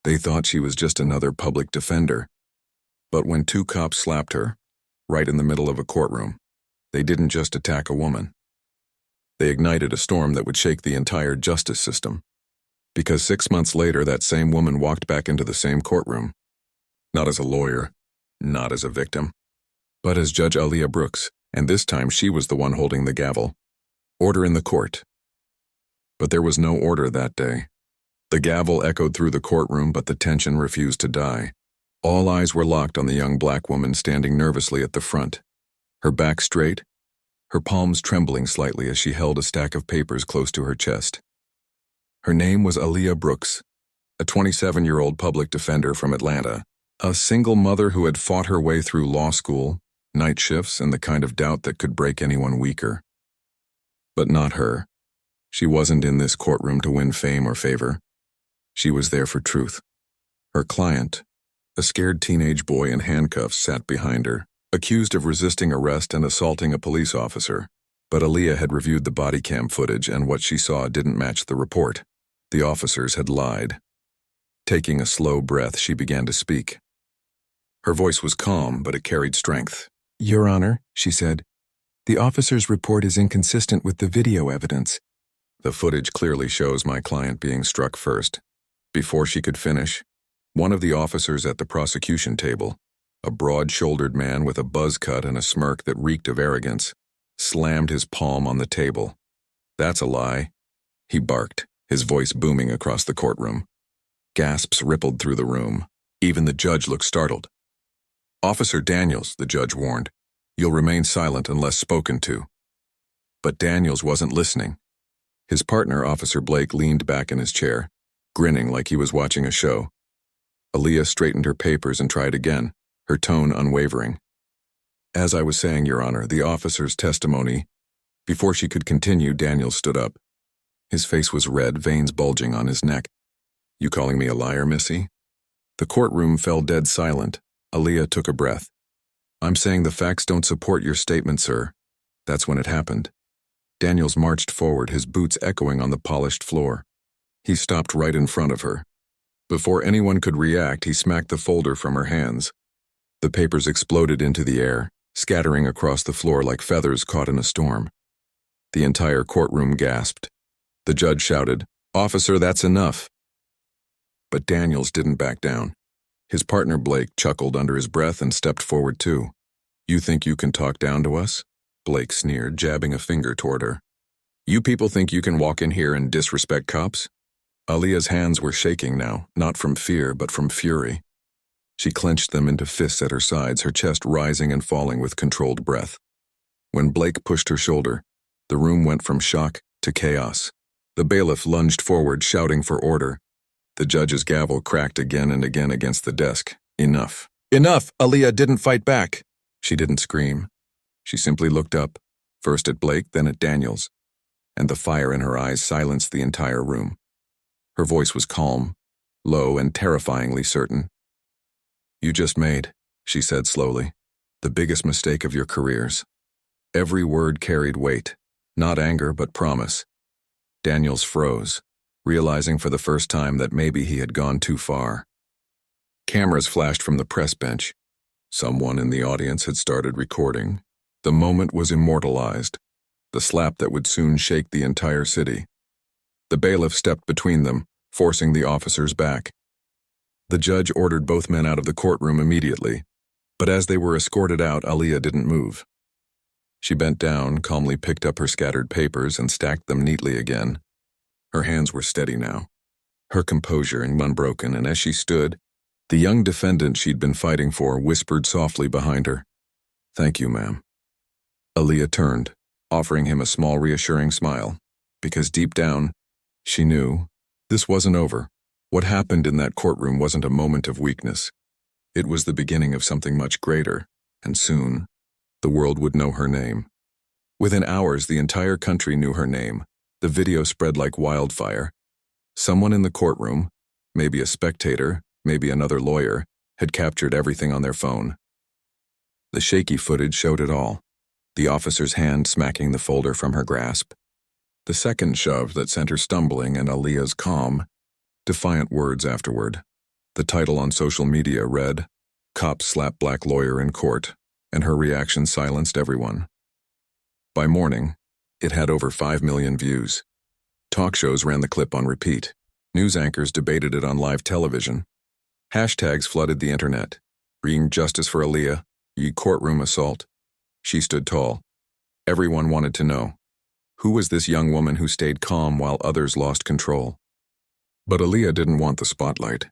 They thought she was just another public defender. But when two cops slapped her, right in the middle of a courtroom, they didn't just attack a woman. They ignited a storm that would shake the entire justice system. Because 6 months later, that same woman walked back into the same courtroom. Not as a lawyer, not as a victim, but as Judge Aaliyah Brooks, and this time she was the one holding the gavel. Order in the court. But there was no order that day. The gavel echoed through the courtroom, but the tension refused to die. All eyes were locked on the young black woman standing nervously at the front, her back straight, her palms trembling slightly as she held a stack of papers close to her chest. Her name was Aaliyah Brooks, a 27-year-old public defender from Atlanta, a single mother who had fought her way through law school, night shifts, and the kind of doubt that could break anyone weaker. But not her. She wasn't in this courtroom to win fame or favor. She was there for truth. Her client, a scared teenage boy in handcuffs, sat behind her, accused of resisting arrest and assaulting a police officer. But Aaliyah had reviewed the body cam footage, and what she saw didn't match the report. The officers had lied. Taking a slow breath, she began to speak. Her voice was calm, but it carried strength. "Your Honor," she said, "the officer's report is inconsistent with the video evidence." The footage clearly shows my client being struck first. Before she could finish, one of the officers at the prosecution table, a broad-shouldered man with a buzz cut and a smirk that reeked of arrogance, slammed his palm on the table. "That's a lie," he barked, his voice booming across the courtroom. Gasps rippled through the room. Even the judge looked startled. "Officer Daniels," the judge warned, "you'll remain silent unless spoken to." But Daniels wasn't listening. His partner, Officer Blake, leaned back in his chair, grinning like he was watching a show. Aaliyah straightened her papers and tried again, her tone unwavering. "As I was saying, Your Honor, the officer's testimony..." Before she could continue, Daniels stood up. His face was red, veins bulging on his neck. "You calling me a liar, Missy?" The courtroom fell dead silent. Aaliyah took a breath. "I'm saying the facts don't support your statement, sir. That's when it happened." Daniels marched forward, his boots echoing on the polished floor. He stopped right in front of her. Before anyone could react, he smacked the folder from her hands. The papers exploded into the air, scattering across the floor like feathers caught in a storm. The entire courtroom gasped. The judge shouted, "Officer, that's enough." But Daniels didn't back down. His partner Blake chuckled under his breath and stepped forward too. "You think you can talk down to us?" Blake sneered, jabbing a finger toward her. "You people think you can walk in here and disrespect cops?" Aaliyah's hands were shaking now, not from fear but from fury. She clenched them into fists at her sides, her chest rising and falling with controlled breath. When Blake pushed her shoulder, the room went from shock to chaos. The bailiff lunged forward, shouting for order. The judge's gavel cracked again and again against the desk. "Enough. Enough!" Aaliyah didn't fight back. She didn't scream. She simply looked up, first at Blake, then at Daniels, and the fire in her eyes silenced the entire room. Her voice was calm, low, and terrifyingly certain. "You just made," she said slowly, "the biggest mistake of your careers." Every word carried weight, not anger but promise. Daniels froze, realizing for the first time that maybe he had gone too far. Cameras flashed from the press bench. Someone in the audience had started recording. The moment was immortalized, the slap that would soon shake the entire city. The bailiff stepped between them, forcing the officers back. The judge ordered both men out of the courtroom immediately, but as they were escorted out, Aaliyah didn't move. She bent down, calmly picked up her scattered papers and stacked them neatly again. Her hands were steady now, her composure unbroken, and as she stood, the young defendant she'd been fighting for whispered softly behind her, "Thank you, ma'am." Aaliyah turned, offering him a small reassuring smile, because deep down, she knew this wasn't over. What happened in that courtroom wasn't a moment of weakness. It was the beginning of something much greater, and soon, the world would know her name. Within hours, the entire country knew her name. The video spread like wildfire. Someone in the courtroom, maybe a spectator, maybe another lawyer, had captured everything on their phone. The shaky footage showed it all. The officer's hand smacking the folder from her grasp. The second shove that sent her stumbling, and Aaliyah's calm, defiant words afterward. The title on social media read, "Cops Slap Black Lawyer in Court," and her reaction silenced everyone. By morning, it had over 5 million views. Talk shows ran the clip on repeat. News anchors debated it on live television. Hashtags flooded the internet. Reading justice for Aaliyah, ye courtroom assault. She stood tall. Everyone wanted to know, who was this young woman who stayed calm while others lost control? But Aaliyah didn't want the spotlight.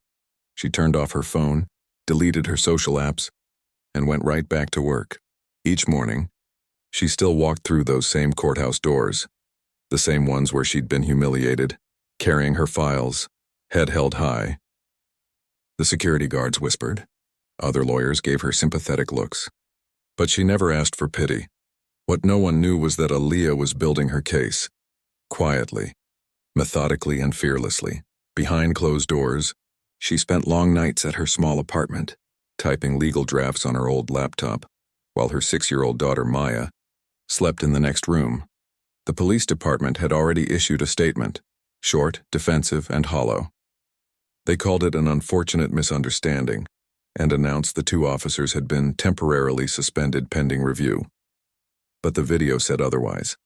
She turned off her phone, deleted her social apps, and went right back to work. Each morning, she still walked through those same courthouse doors, the same ones where she'd been humiliated, carrying her files, head held high. The security guards whispered. Other lawyers gave her sympathetic looks. But she never asked for pity. What no one knew was that Aaliyah was building her case, quietly, methodically and fearlessly. Behind closed doors, she spent long nights at her small apartment, typing legal drafts on her old laptop, while her 6-year-old daughter Maya slept in the next room. The police department had already issued a statement, short, defensive, and hollow. They called it an unfortunate misunderstanding and announced the 2 officers had been temporarily suspended pending review. But the video said otherwise.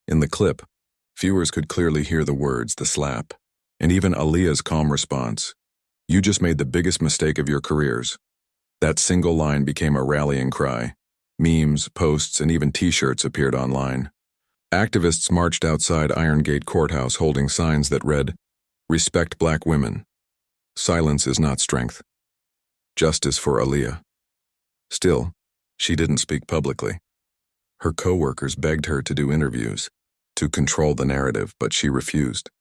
In the clip, viewers could clearly hear the words, the slap, and even Aaliyah's calm response, "You just made the biggest mistake of your careers." That single line became a rallying cry. Memes, posts, and even t-shirts appeared online. Activists marched outside Iron Gate Courthouse holding signs that read, "Respect Black women. Silence is not strength. Justice for Aaliyah." Still, she didn't speak publicly. Her co-workers begged her to do interviews, to control the narrative, but she refused.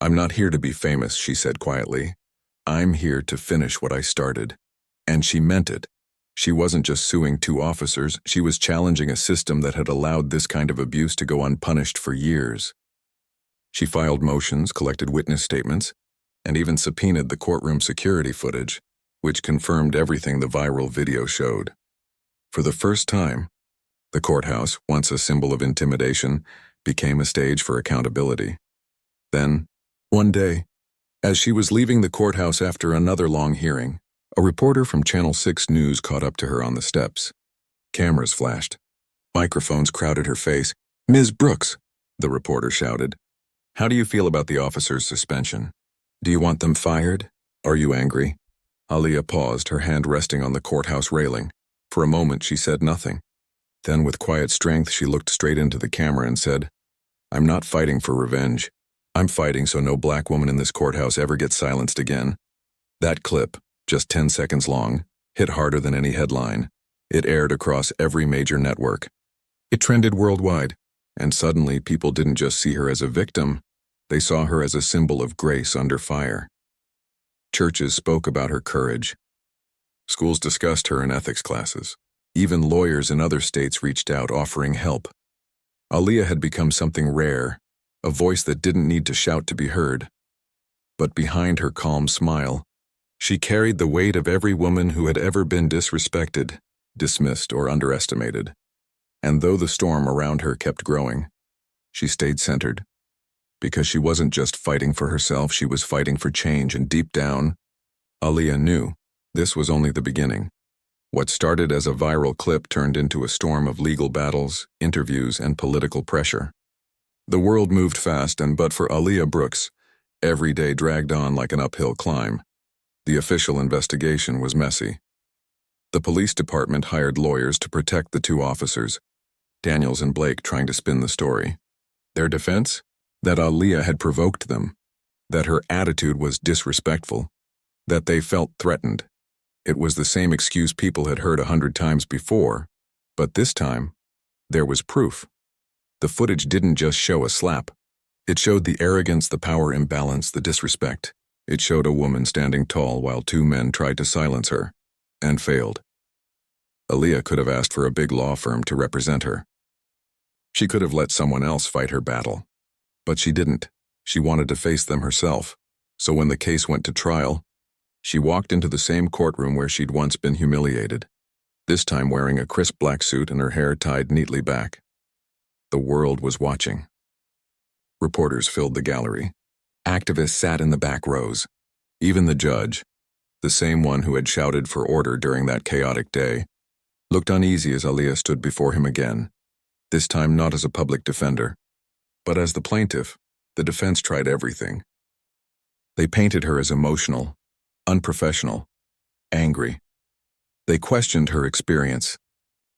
"I'm not here to be famous," she said quietly. "I'm here to finish what I started." And she meant it. She wasn't just suing 2 officers, she was challenging a system that had allowed this kind of abuse to go unpunished for years. She filed motions, collected witness statements, and even subpoenaed the courtroom security footage, which confirmed everything the viral video showed. For the first time, the courthouse, once a symbol of intimidation, became a stage for accountability. Then, one day, as she was leaving the courthouse after another long hearing, a reporter from Channel 6 News caught up to her on the steps. Cameras flashed. Microphones crowded her face. "Ms. Brooks," the reporter shouted, "how do you feel about the officer's suspension? Do you want them fired? Are you angry?" Aaliyah paused, her hand resting on the courthouse railing. For a moment, she said nothing. Then, with quiet strength, she looked straight into the camera and said, "I'm not fighting for revenge. I'm fighting so no Black woman in this courthouse ever gets silenced again." That clip, just 10 seconds long, hit harder than any headline. It aired across every major network. It trended worldwide, and suddenly people didn't just see her as a victim, they saw her as a symbol of grace under fire. Churches spoke about her courage. Schools discussed her in ethics classes. Even lawyers in other states reached out offering help. Aaliyah had become something rare, a voice that didn't need to shout to be heard. But behind her calm smile, she carried the weight of every woman who had ever been disrespected, dismissed, or underestimated. And though the storm around her kept growing, she stayed centered. Because she wasn't just fighting for herself, she was fighting for change, and deep down, Aaliyah knew this was only the beginning. What started as a viral clip turned into a storm of legal battles, interviews, and political pressure. The world moved fast, and but for Aaliyah Brooks, every day dragged on like an uphill climb. The official investigation was messy. The police department hired lawyers to protect the 2 officers, Daniels and Blake, trying to spin the story. Their defense? That Aaliyah had provoked them, that her attitude was disrespectful, that they felt threatened. It was the same excuse people had heard 100 times before, but this time, there was proof. The footage didn't just show a slap. It showed the arrogance, the power imbalance, the disrespect. It showed a woman standing tall while 2 men tried to silence her, and failed. Aaliyah could have asked for a big law firm to represent her. She could have let someone else fight her battle. But she didn't. She wanted to face them herself. So when the case went to trial, she walked into the same courtroom where she'd once been humiliated, this time wearing a crisp black suit and her hair tied neatly back. The world was watching. Reporters filled the gallery. Activists sat in the back rows. Even the judge, the same one who had shouted for order during that chaotic day, looked uneasy as Aaliyah stood before him again, this time not as a public defender, but as the plaintiff. The defense tried everything. They painted her as emotional, unprofessional, angry. They questioned her experience,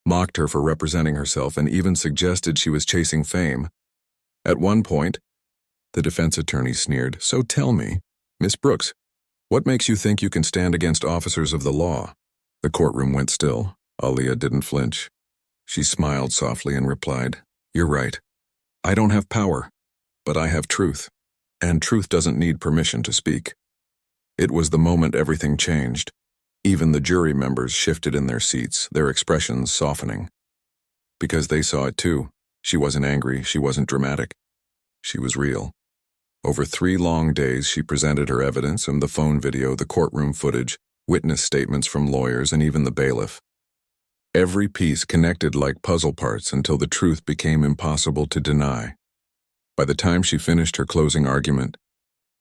mocked her for representing herself, and even suggested she was chasing fame. At one point, the defense attorney sneered, "So tell me, Miss Brooks, what makes you think you can stand against officers of the law?" The courtroom went still. Aaliyah didn't flinch. She smiled softly and replied, "You're right. I don't have power, but I have truth, and truth doesn't need permission to speak." It was the moment everything changed. Even the jury members shifted in their seats, their expressions softening. Because they saw it too. She wasn't angry, she wasn't dramatic. She was real. Over 3 long days, she presented her evidence and the phone video, the courtroom footage, witness statements from lawyers, and even the bailiff. Every piece connected like puzzle parts until the truth became impossible to deny. By the time she finished her closing argument,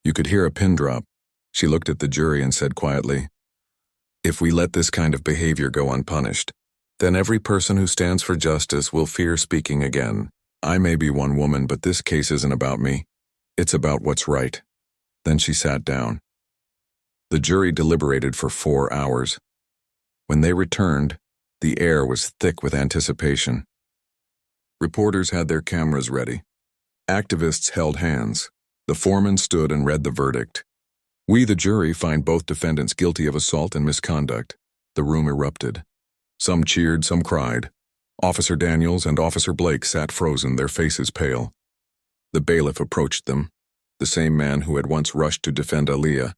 you could hear a pin drop. She looked at the jury and said quietly, "If we let this kind of behavior go unpunished, then every person who stands for justice will fear speaking again. I may be one woman, but this case isn't about me. It's about what's right." Then she sat down. The jury deliberated for 4 hours. When they returned, the air was thick with anticipation. Reporters had their cameras ready. Activists held hands. The foreman stood and read the verdict. "We, the jury, find both defendants guilty of assault and misconduct." The room erupted. Some cheered, some cried. Officer Daniels and Officer Blake sat frozen, their faces pale. The bailiff approached them, the same man who had once rushed to defend Aaliyah,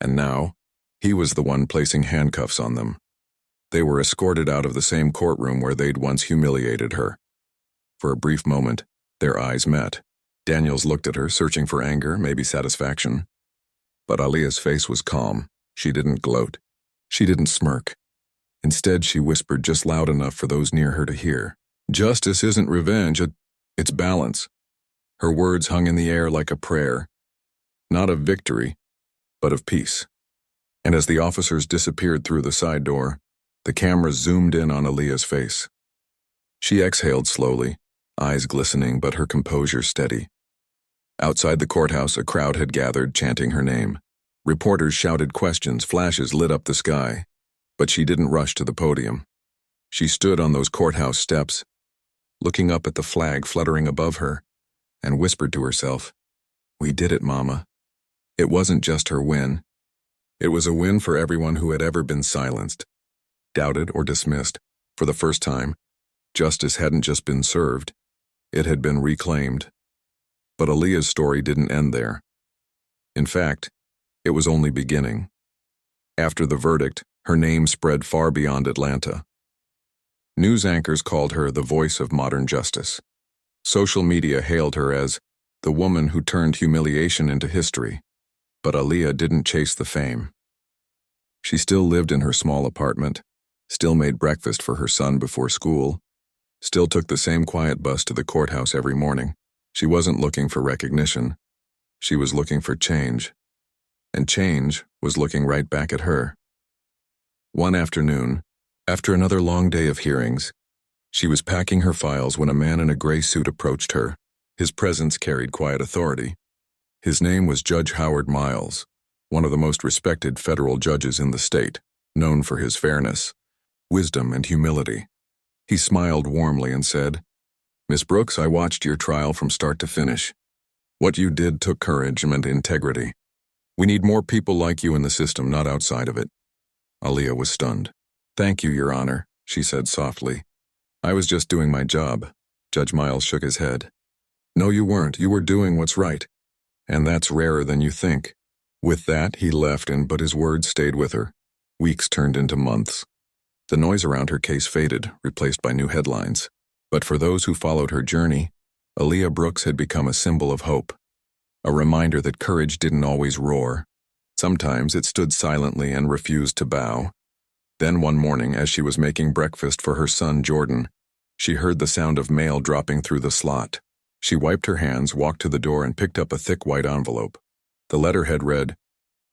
and now he was the one placing handcuffs on them. They were escorted out of the same courtroom where they'd once humiliated her. For a brief moment, their eyes met. Daniels looked at her, searching for anger, maybe satisfaction. But Aaliyah's face was calm. She didn't gloat. She didn't smirk. Instead, she whispered just loud enough for those near her to hear, "Justice isn't revenge, it's balance." Her words hung in the air like a prayer, not of victory, but of peace. And as the officers disappeared through the side door, the cameras zoomed in on Aaliyah's face. She exhaled slowly, eyes glistening but her composure steady. Outside the courthouse, a crowd had gathered, chanting her name. Reporters shouted questions, flashes lit up the sky. But she didn't rush to the podium. She stood on those courthouse steps, looking up at the flag fluttering above her, and whispered to herself, "We did it, Mama." It wasn't just her win. It was a win for everyone who had ever been silenced, doubted, or dismissed. For the first time, justice hadn't just been served, it had been reclaimed. But Aaliyah's story didn't end there. In fact, it was only beginning. After the verdict, her name spread far beyond Atlanta. News anchors called her the voice of modern justice. Social media hailed her as the woman who turned humiliation into history. But Aaliyah didn't chase the fame. She still lived in her small apartment, still made breakfast for her son before school, still took the same quiet bus to the courthouse every morning. She wasn't looking for recognition. She was looking for change. And change was looking right back at her. One afternoon, after another long day of hearings, she was packing her files when a man in a gray suit approached her. His presence carried quiet authority. His name was Judge Howard Miles, one of the most respected federal judges in the state, known for his fairness, wisdom, and humility. He smiled warmly and said, "Miss Brooks, I watched your trial from start to finish. What you did took courage and integrity. We need more people like you in the system, not outside of it." Aaliyah was stunned. "Thank you, Your Honor," she said softly. "I was just doing my job." Judge Miles shook his head. "No, you weren't. You were doing what's right. And that's rarer than you think." With that, he left, but his words stayed with her. Weeks turned into months. The noise around her case faded, replaced by new headlines. But for those who followed her journey, Aaliyah Brooks had become a symbol of hope. A reminder that courage didn't always roar. Sometimes it stood silently and refused to bow. Then one morning, as she was making breakfast for her son Jordan, she heard the sound of mail dropping through the slot. She wiped her hands, walked to the door, and picked up a thick white envelope. The letterhead read,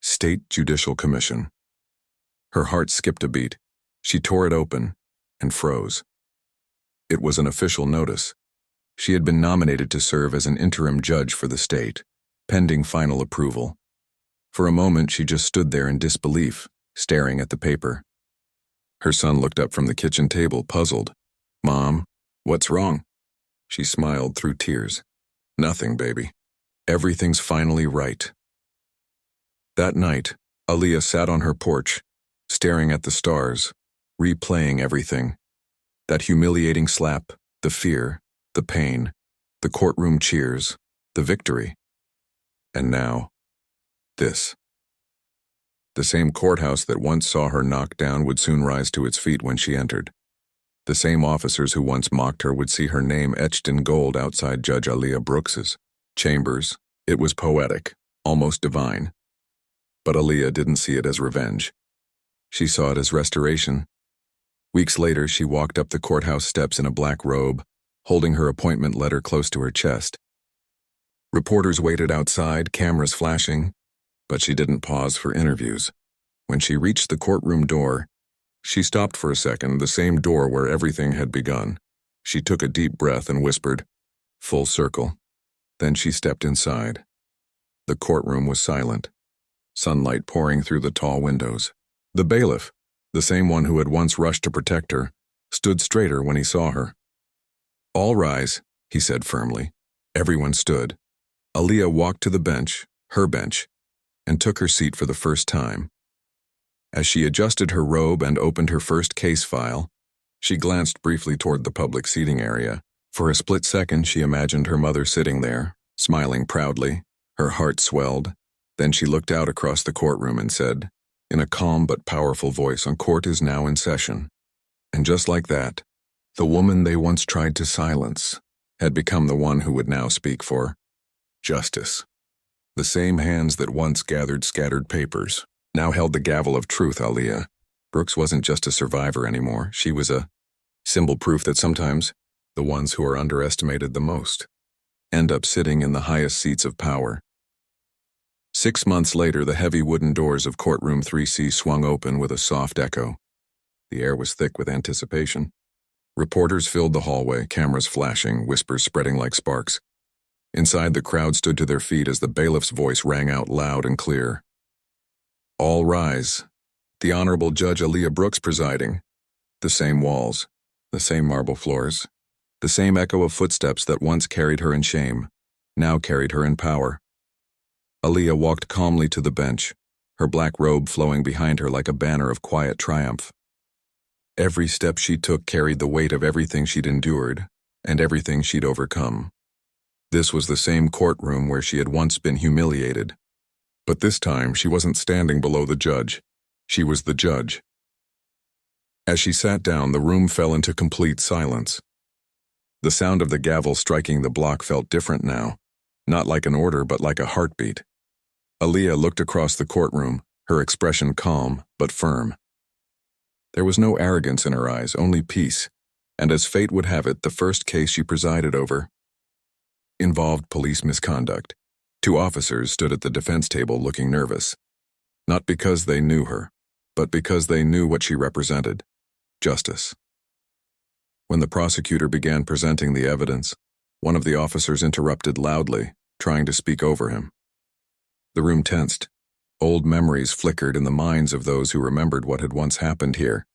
"State Judicial Commission." Her heart skipped a beat. She tore it open and froze. It was an official notice. She had been nominated to serve as an interim judge for the state, pending final approval. For a moment, she just stood there in disbelief, staring at the paper. Her son looked up from the kitchen table, puzzled. "Mom, what's wrong?" She smiled through tears. "Nothing, baby. Everything's finally right." That night, Aaliyah sat on her porch, staring at the stars, replaying everything. That humiliating slap, the fear, the pain, the courtroom cheers, the victory. And now, this. The same courthouse that once saw her knocked down would soon rise to its feet when she entered. The same officers who once mocked her would see her name etched in gold outside Judge Aaliyah Brooks's chambers. It was poetic, almost divine. But Aaliyah didn't see it as revenge. She saw it as restoration. Weeks later, she walked up the courthouse steps in a black robe, holding her appointment letter close to her chest. Reporters waited outside, cameras flashing, but she didn't pause for interviews. When she reached the courtroom door, she stopped for a second, the same door where everything had begun. She took a deep breath and whispered, "Full circle." Then she stepped inside. The courtroom was silent, sunlight pouring through the tall windows. The bailiff, the same one who had once rushed to protect her, stood straighter when he saw her. "All rise," he said firmly. Everyone stood. Aaliyah walked to the bench, her bench, and took her seat for the first time. As she adjusted her robe and opened her first case file, she glanced briefly toward the public seating area. For a split second, she imagined her mother sitting there, smiling proudly. Her heart swelled. Then she looked out across the courtroom and said, in a calm but powerful voice, "Court is now in session." And just like that, the woman they once tried to silence had become the one who would now speak for justice. The same hands that once gathered scattered papers now held the gavel of truth. Aaliyah Brooks wasn't just a survivor anymore. She was a symbol, proof that sometimes the ones who are underestimated the most end up sitting in the highest seats of power. 6 months later, the heavy wooden doors of courtroom 3C swung open with a soft echo. The air was thick with anticipation. Reporters filled the hallway, cameras flashing, whispers spreading like sparks. Inside, the crowd stood to their feet as the bailiff's voice rang out loud and clear. "All rise. The Honorable Judge Aaliyah Brooks presiding." The same walls, the same marble floors, the same echo of footsteps that once carried her in shame, now carried her in power. Aaliyah walked calmly to the bench, her black robe flowing behind her like a banner of quiet triumph. Every step she took carried the weight of everything she'd endured and everything she'd overcome. This was the same courtroom where she had once been humiliated. But this time, she wasn't standing below the judge. She was the judge. As she sat down, the room fell into complete silence. The sound of the gavel striking the block felt different now, not like an order but like a heartbeat. Aaliyah looked across the courtroom, her expression calm but firm. There was no arrogance in her eyes, only peace, and as fate would have it, the first case she presided over involved police misconduct. 2 officers stood at the defense table looking nervous, not because they knew her, but because they knew what she represented: justice. When the prosecutor began presenting the evidence, one of the officers interrupted loudly, trying to speak over him. The room tensed. Old memories flickered in the minds of those who remembered what had once happened here.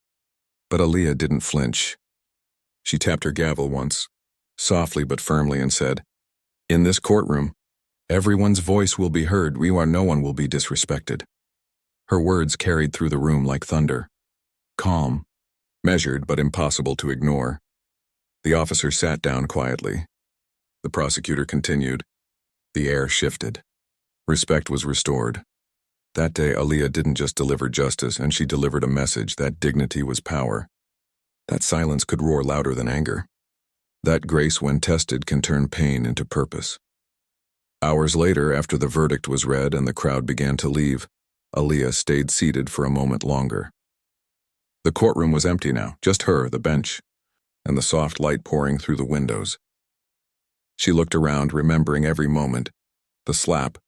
But Aaliyah didn't flinch. She tapped her gavel once, softly but firmly, and said, "In this courtroom, everyone's voice will be heard. No one will be disrespected." Her words carried through the room like thunder. Calm, measured but impossible to ignore. The officer sat down quietly. The prosecutor continued. The air shifted. Respect was restored. That day, Aaliyah didn't just deliver justice, and she delivered a message that dignity was power. That silence could roar louder than anger. That grace, when tested, can turn pain into purpose. Hours later, after the verdict was read and the crowd began to leave, Aaliyah stayed seated for a moment longer. The courtroom was empty now, just her, the bench, and the soft light pouring through the windows. She looked around, remembering every moment: the slap,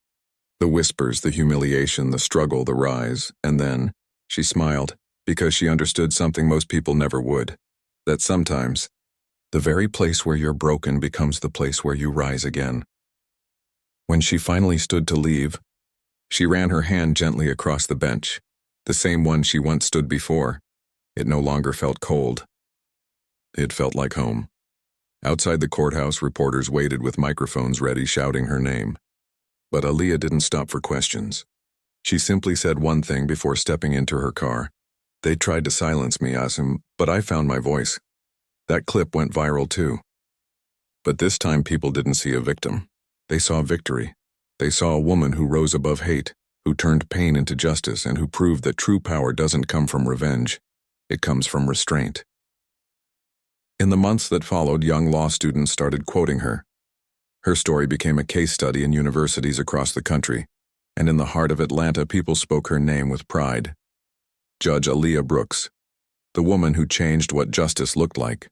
the whispers, the humiliation, the struggle, the rise, and then she smiled. because she understood something most people never would, that sometimes, the very place where you're broken becomes the place where you rise again. When she finally stood to leave, she ran her hand gently across the bench, the same one she once stood before. It no longer felt cold. It felt like home. Outside the courthouse, reporters waited with microphones ready, shouting her name. But Aaliyah didn't stop for questions. She simply said one thing before stepping into her car. "They tried to silence me, Asim, but I found my voice." That clip went viral too. But this time people didn't see a victim. They saw victory. They saw a woman who rose above hate, who turned pain into justice, and who proved that true power doesn't come from revenge. It comes from restraint. In the months that followed, young law students started quoting her. Her story became a case study in universities across the country, and in the heart of Atlanta, people spoke her name with pride. Judge Aaliyah Brooks, the woman who changed what justice looked like.